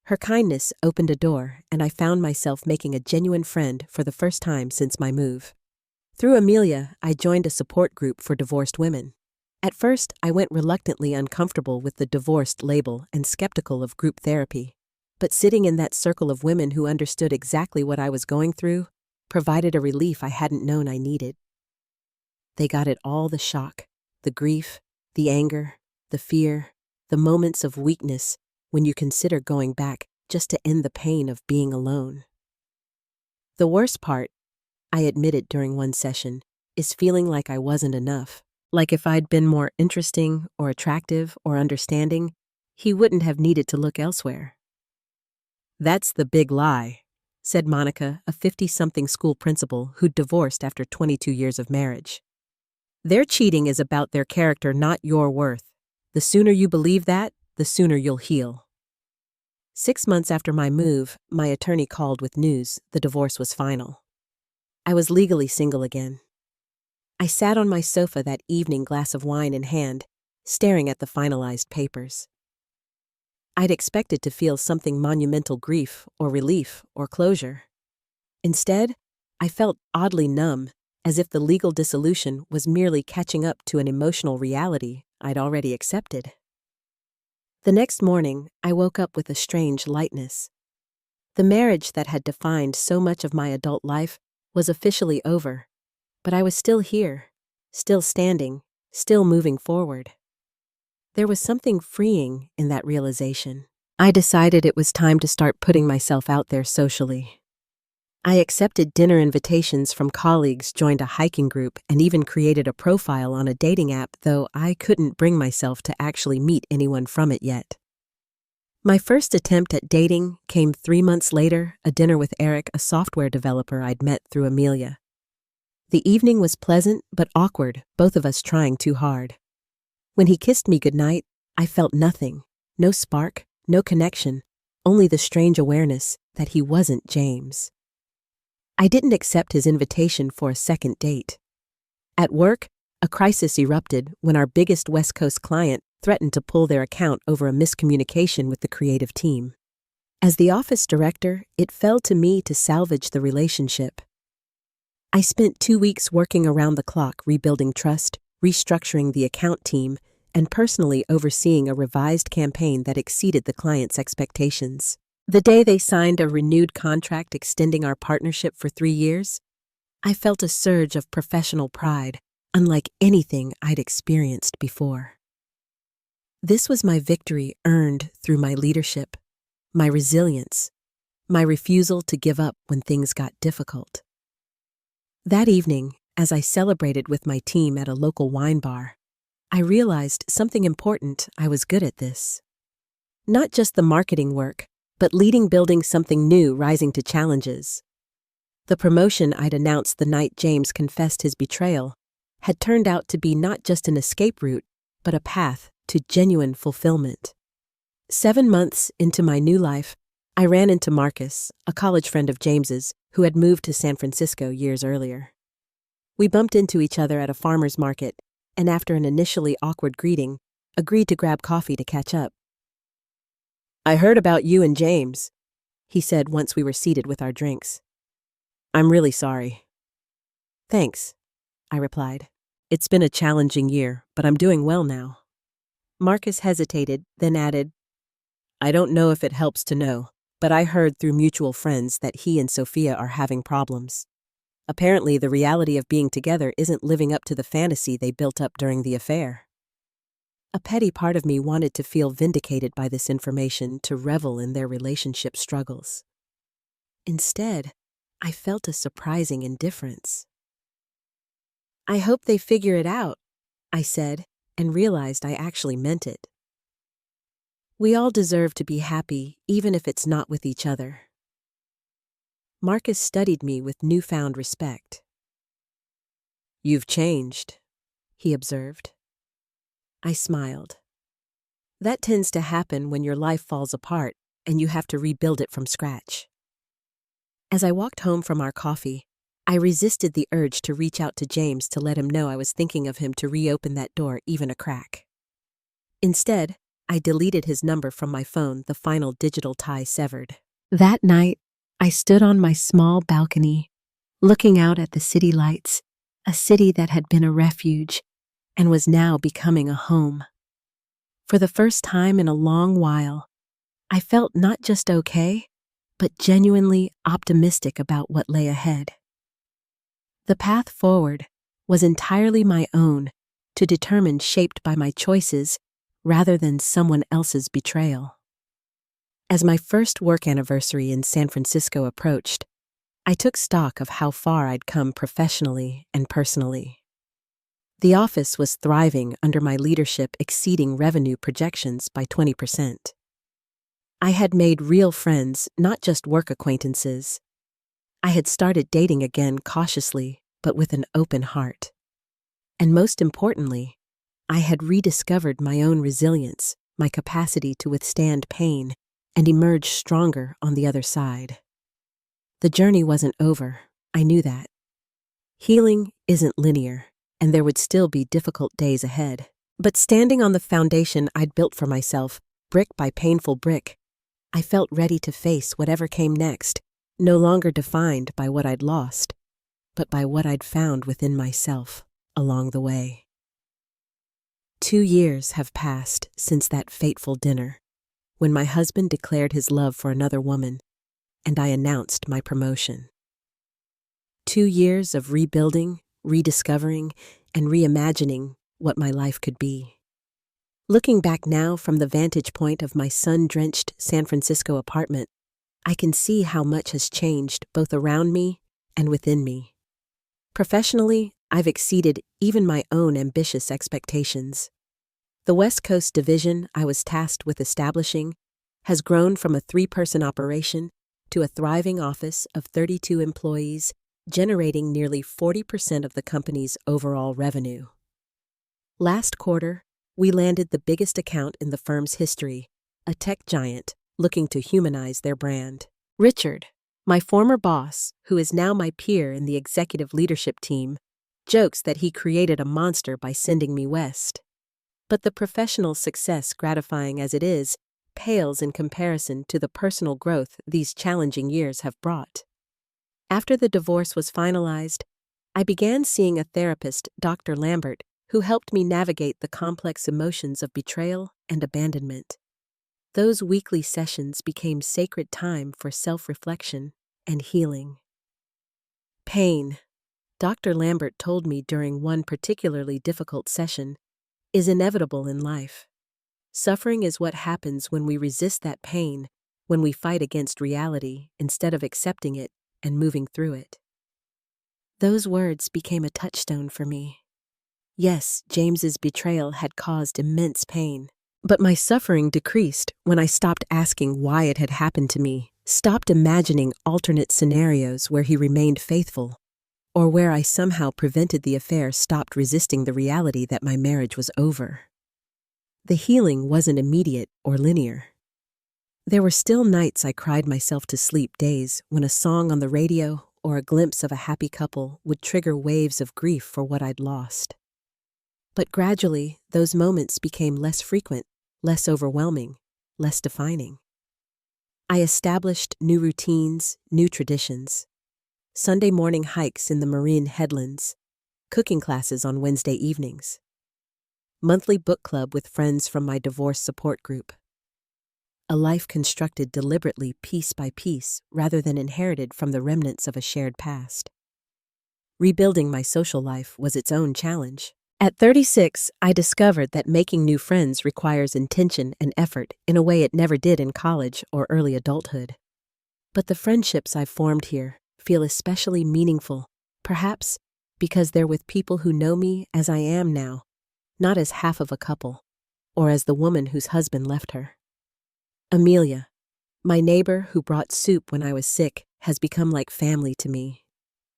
Her kindness opened a door, and I found myself making a genuine friend for the first time since my move. Through Amelia, I joined a support group for divorced women. At first, I went reluctantly, uncomfortable with the divorced label and skeptical of group therapy. but sitting in that circle of women who understood exactly what I was going through provided a relief I hadn't known I needed. They got it all: the shock, the grief, the anger, the fear, the moments of weakness when you consider going back just to end the pain of being alone. The worst part, I admitted during one session, is feeling like I wasn't enough. Like if I'd been more interesting or attractive or understanding, he wouldn't have needed to look elsewhere. "That's the big lie," said Monica, a 50-something school principal who'd divorced after 22 years of marriage. "Their cheating is about their character, not your worth. The sooner you believe that, the sooner you'll heal." 6 months after my move, my attorney called with news the divorce was final. I was legally single again. I sat on my sofa that evening, glass of wine in hand, staring at the finalized papers. I'd expected to feel something monumental: grief or relief or closure. Instead, I felt oddly numb, as if the legal dissolution was merely catching up to an emotional reality I'd already accepted. The next morning, I woke up with a strange lightness. The marriage that had defined so much of my adult life was officially over, but I was still here, still standing, still moving forward. There was something freeing in that realization. I decided it was time to start putting myself out there socially. I accepted dinner invitations from colleagues, joined a hiking group, and even created a profile on a dating app, though I couldn't bring myself to actually meet anyone from it yet. My first attempt at dating came 3 months later: a dinner with Eric, a software developer I'd met through Amelia. The evening was pleasant but awkward, both of us trying too hard. When he kissed me goodnight, I felt nothing, no spark, no connection, only the strange awareness that he wasn't James. I didn't accept his invitation for a second date. At work, a crisis erupted when our biggest West Coast client threatened to pull their account over a miscommunication with the creative team. As the office director, it fell to me to salvage the relationship. I spent 2 weeks working around the clock, rebuilding trust, restructuring the account team, and personally overseeing a revised campaign that exceeded the client's expectations. The day they signed a renewed contract extending our partnership for 3 years, I felt a surge of professional pride, unlike anything I'd experienced before. This was my victory earned through my leadership, my resilience, my refusal to give up when things got difficult. That evening, as I celebrated with my team at a local wine bar, I realized something important: I was good at this. Not just the marketing work, but leading, building something new, rising to challenges. The promotion I'd announced the night James confessed his betrayal had turned out to be not just an escape route, but a path to genuine fulfillment. 7 months into my new life, I ran into Marcus, a college friend of James's, who had moved to San Francisco years earlier. We bumped into each other at a farmer's market, and after an initially awkward greeting, agreed to grab coffee to catch up. "I heard about you and James," he said once we were seated with our drinks. "I'm really sorry." "Thanks," I replied. "It's been a challenging year, but I'm doing well now." Marcus hesitated, then added, "I don't know if it helps to know, but I heard through mutual friends that he and Sophia are having problems. Apparently, the reality of being together isn't living up to the fantasy they built up during the affair." A petty part of me wanted to feel vindicated by this information, to revel in their relationship struggles. Instead, I felt a surprising indifference. "I hope they figure it out," I said, and realized I actually meant it. We all deserve to be happy, even if it's not with each other. Marcus studied me with newfound respect. "You've changed," he observed. I smiled. That tends to happen when your life falls apart and you have to rebuild it from scratch. As I walked home from our coffee, I resisted the urge to reach out to James to let him know I was thinking of him, to reopen that door even a crack. Instead, I deleted his number from my phone, the final digital tie severed. That night, I stood on my small balcony, looking out at the city lights, a city that had been a refuge and was now becoming a home. For the first time in a long while, I felt not just okay, but genuinely optimistic about what lay ahead. The path forward was entirely my own, to determine, shaped by my choices rather than someone else's betrayal. As my first work anniversary in San Francisco approached, I took stock of how far I'd come professionally and personally. The office was thriving under my leadership, exceeding revenue projections by 20%. I had made real friends, not just work acquaintances. I had started dating again cautiously, but with an open heart. And most importantly, I had rediscovered my own resilience, my capacity to withstand pain, and emerge stronger on the other side. The journey wasn't over, I knew that. Healing isn't linear, and there would still be difficult days ahead. But standing on the foundation I'd built for myself, brick by painful brick, I felt ready to face whatever came next, no longer defined by what I'd lost, but by what I'd found within myself along the way. 2 years have passed since that fateful dinner, when my husband declared his love for another woman, and I announced my promotion. 2 years of rebuilding, rediscovering, and reimagining what my life could be. Looking back now from the vantage point of my sun-drenched San Francisco apartment, I can see how much has changed both around me and within me. Professionally, I've exceeded even my own ambitious expectations. The West Coast division I was tasked with establishing has grown from a 3-person operation to a thriving office of 32 employees, generating nearly 40% of the company's overall revenue. Last quarter, we landed the biggest account in the firm's history, a tech giant looking to humanize their brand. Richard, my former boss, who is now my peer in the executive leadership team, jokes that he created a monster by sending me west. But the professional success, gratifying as it is, pales in comparison to the personal growth these challenging years have brought. After the divorce was finalized, I began seeing a therapist, Dr. Lambert, who helped me navigate the complex emotions of betrayal and abandonment. Those weekly sessions became sacred time for self-reflection and healing. Pain, Dr. Lambert told me during one particularly difficult session, is inevitable in life. Suffering is what happens when we resist that pain, when we fight against reality instead of accepting it and moving through it. Those words became a touchstone for me. Yes, James's betrayal had caused immense pain, but my suffering decreased when I stopped asking why it had happened to me, stopped imagining alternate scenarios where he remained faithful, or where I somehow prevented the affair, stopped resisting the reality that my marriage was over. The healing wasn't immediate or linear. There were still nights I cried myself to sleep, days when a song on the radio or a glimpse of a happy couple would trigger waves of grief for what I'd lost. But gradually, those moments became less frequent, less overwhelming, less defining. I established new routines, new traditions. Sunday morning hikes in the marine headlands, cooking classes on Wednesday evenings, monthly book club with friends from my divorce support group. A life constructed deliberately piece by piece rather than inherited from the remnants of a shared past. Rebuilding my social life was its own challenge. At 36, I discovered that making new friends requires intention and effort in a way it never did in college or early adulthood. But the friendships I've formed here feel especially meaningful, perhaps because they're with people who know me as I am now, not as half of a couple, or as the woman whose husband left her. Amelia, my neighbor who brought soup when I was sick, has become like family to me.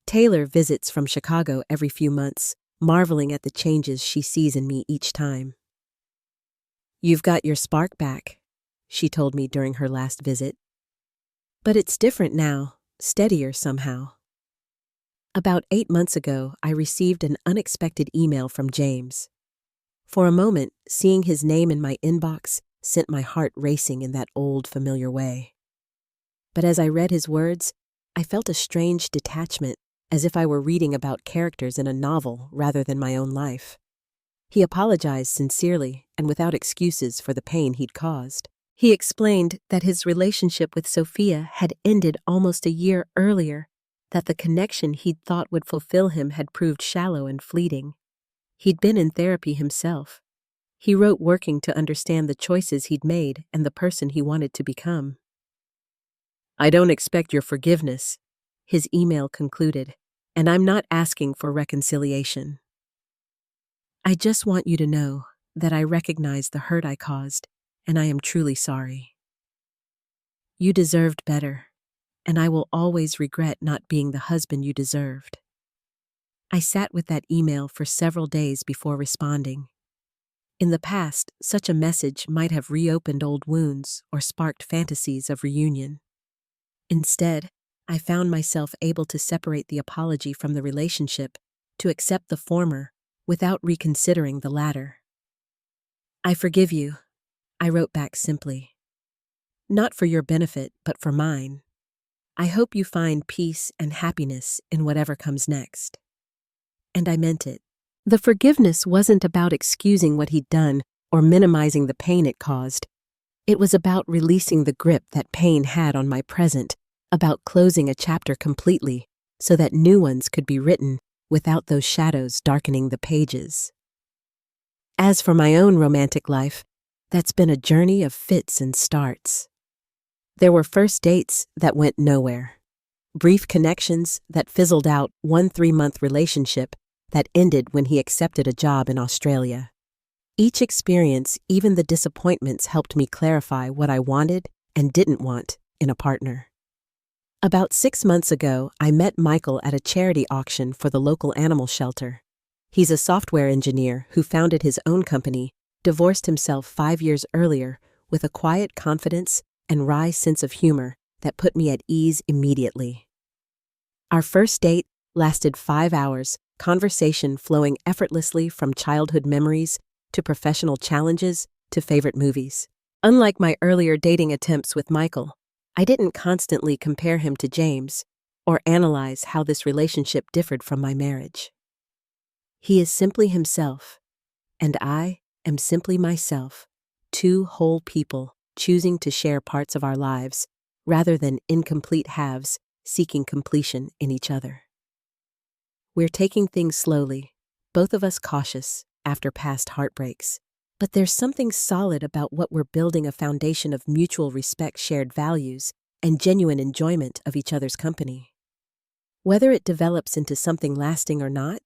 Taylor visits from Chicago every few months, marveling at the changes she sees in me each time. "You've got your spark back," she told me during her last visit. "But it's different now, steadier somehow." About 8 months ago, I received an unexpected email from James. For a moment, seeing his name in my inbox sent my heart racing in that old, familiar way. But as I read his words, I felt a strange detachment, as if I were reading about characters in a novel rather than my own life. He apologized sincerely and without excuses for the pain he'd caused. He explained that his relationship with Sophia had ended almost a year earlier, that the connection he'd thought would fulfill him had proved shallow and fleeting. He'd been in therapy himself. He wrote working to understand the choices he'd made and the person he wanted to become. "I don't expect your forgiveness," his email concluded, "and I'm not asking for reconciliation. I just want you to know that I recognize the hurt I caused, and I am truly sorry. You deserved better, and I will always regret not being the husband you deserved." I sat with that email for several days before responding. In the past, such a message might have reopened old wounds or sparked fantasies of reunion. Instead, I found myself able to separate the apology from the relationship, to accept the former without reconsidering the latter. "I forgive you," I wrote back simply. "Not for your benefit, but for mine. I hope you find peace and happiness in whatever comes next." And I meant it. The forgiveness wasn't about excusing what he'd done or minimizing the pain it caused. It was about releasing the grip that pain had on my present, about closing a chapter completely so that new ones could be written without those shadows darkening the pages. As for my own romantic life, that's been a journey of fits and starts. There were first dates that went nowhere, brief connections that fizzled out, one 3-month relationship that ended when he accepted a job in Australia. Each experience, even the disappointments, helped me clarify what I wanted and didn't want in a partner. About 6 months ago, I met Michael at a charity auction for the local animal shelter. He's a software engineer who founded his own company, divorced himself 5 years earlier, with a quiet confidence and wry sense of humor that put me at ease immediately. Our first date lasted 5 hours, conversation flowing effortlessly from childhood memories to professional challenges to favorite movies. Unlike my earlier dating attempts with Michael, I didn't constantly compare him to James or analyze how this relationship differed from my marriage. He is simply himself, and I am simply myself, two whole people choosing to share parts of our lives rather than incomplete halves seeking completion in each other. We're taking things slowly, both of us cautious after past heartbreaks, but there's something solid about what we're building: a foundation of mutual respect, shared values, and genuine enjoyment of each other's company. Whether it develops into something lasting or not,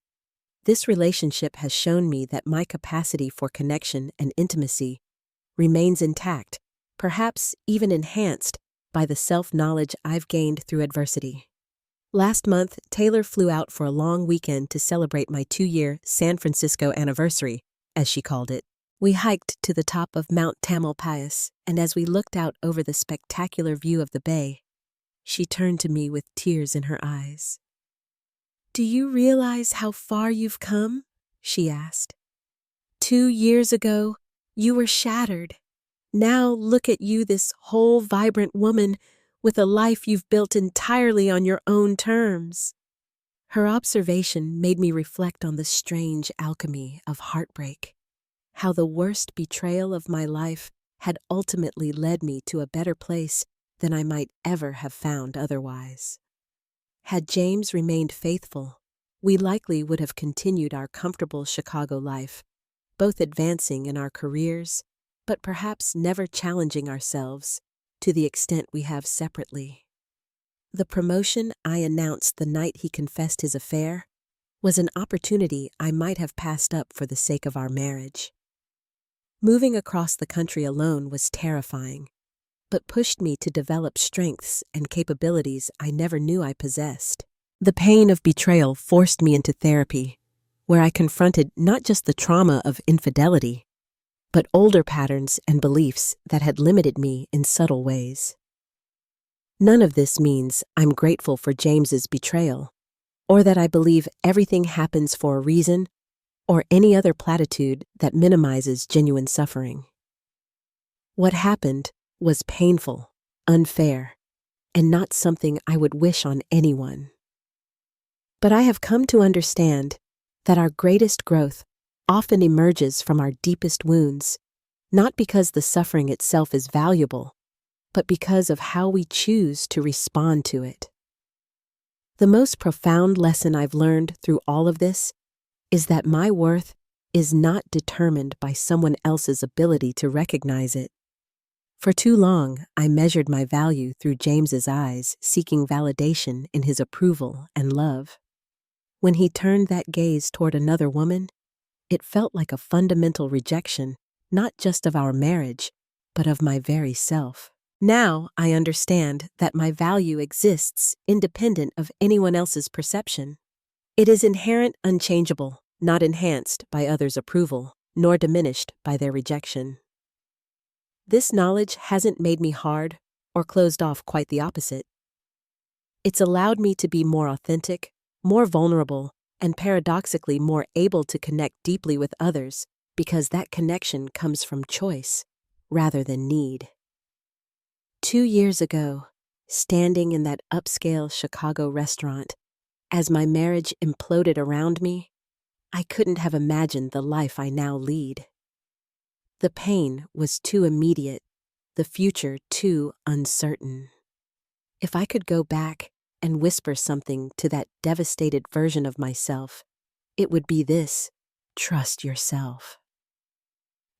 this relationship has shown me that my capacity for connection and intimacy remains intact, perhaps even enhanced by the self-knowledge I've gained through adversity. Last month, Taylor flew out for a long weekend to celebrate my 2-year San Francisco anniversary, as she called it. We hiked to the top of Mount Tamalpais, and as we looked out over the spectacular view of the bay, she turned to me with tears in her eyes. "Do you realize how far you've come?" she asked. 2 years ago, you were shattered. Now look at you, this whole, vibrant woman with a life you've built entirely on your own terms. Her observation made me reflect on the strange alchemy of heartbreak, how the worst betrayal of my life had ultimately led me to a better place than I might ever have found otherwise. Had James remained faithful, we likely would have continued our comfortable Chicago life, both advancing in our careers, but perhaps never challenging ourselves to the extent we have separately. The promotion I announced the night he confessed his affair was an opportunity I might have passed up for the sake of our marriage. Moving across the country alone was terrifying, but pushed me to develop strengths and capabilities I never knew I possessed. The pain of betrayal forced me into therapy, where I confronted not just the trauma of infidelity, but older patterns and beliefs that had limited me in subtle ways. None of this means I'm grateful for James's betrayal, or that I believe everything happens for a reason, or any other platitude that minimizes genuine suffering. What happened was painful, unfair, and not something I would wish on anyone. But I have come to understand that our greatest growth often emerges from our deepest wounds, not because the suffering itself is valuable, but because of how we choose to respond to it. The most profound lesson I've learned through all of this is that my worth is not determined by someone else's ability to recognize it. For too long, I measured my value through James's eyes, seeking validation in his approval and love. When he turned that gaze toward another woman, it felt like a fundamental rejection, not just of our marriage, but of my very self. Now I understand that my value exists independent of anyone else's perception. It is inherent, unchangeable, not enhanced by others' approval, nor diminished by their rejection. This knowledge hasn't made me hard or closed off, quite the opposite. It's allowed me to be more authentic, more vulnerable, and paradoxically more able to connect deeply with others because that connection comes from choice rather than need. 2 years ago, standing in that upscale Chicago restaurant, as my marriage imploded around me, I couldn't have imagined the life I now lead. The pain was too immediate, the future too uncertain. If I could go back and whisper something to that devastated version of myself, it would be this: trust yourself.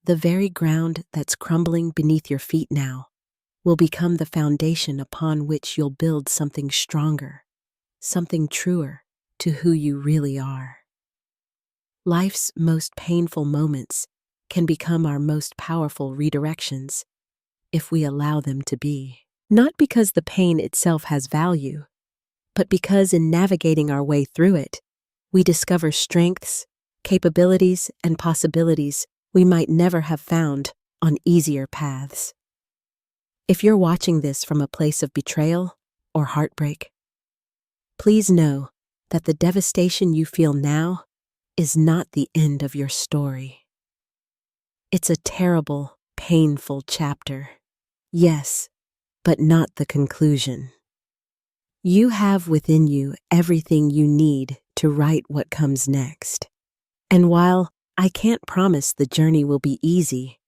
The very ground that's crumbling beneath your feet now will become the foundation upon which you'll build something stronger, something truer to who you really are. Life's most painful moments can become our most powerful redirections if we allow them to be. Not because the pain itself has value, but because in navigating our way through it, we discover strengths, capabilities, and possibilities we might never have found on easier paths. If you're watching this from a place of betrayal or heartbreak, please know that the devastation you feel now is not the end of your story. It's a terrible, painful chapter, yes, but not the conclusion. You have within you everything you need to write what comes next. And while I can't promise the journey will be easy,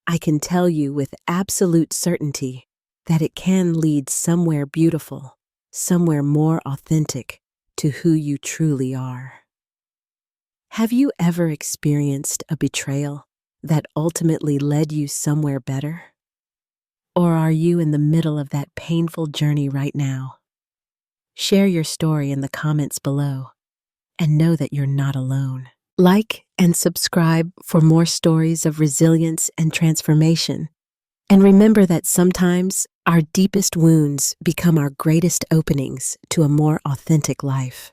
I can tell you with absolute certainty that it can lead somewhere beautiful, somewhere more authentic to who you truly are. Have you ever experienced a betrayal that ultimately led you somewhere better? Or are you in the middle of that painful journey right now? Share your story in the comments below and know that you're not alone. Like and subscribe for more stories of resilience and transformation. And remember that sometimes our deepest wounds become our greatest openings to a more authentic life.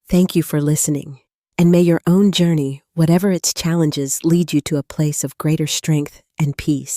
Thank you for listening, and may your own journey, whatever its challenges, lead you to a place of greater strength and peace.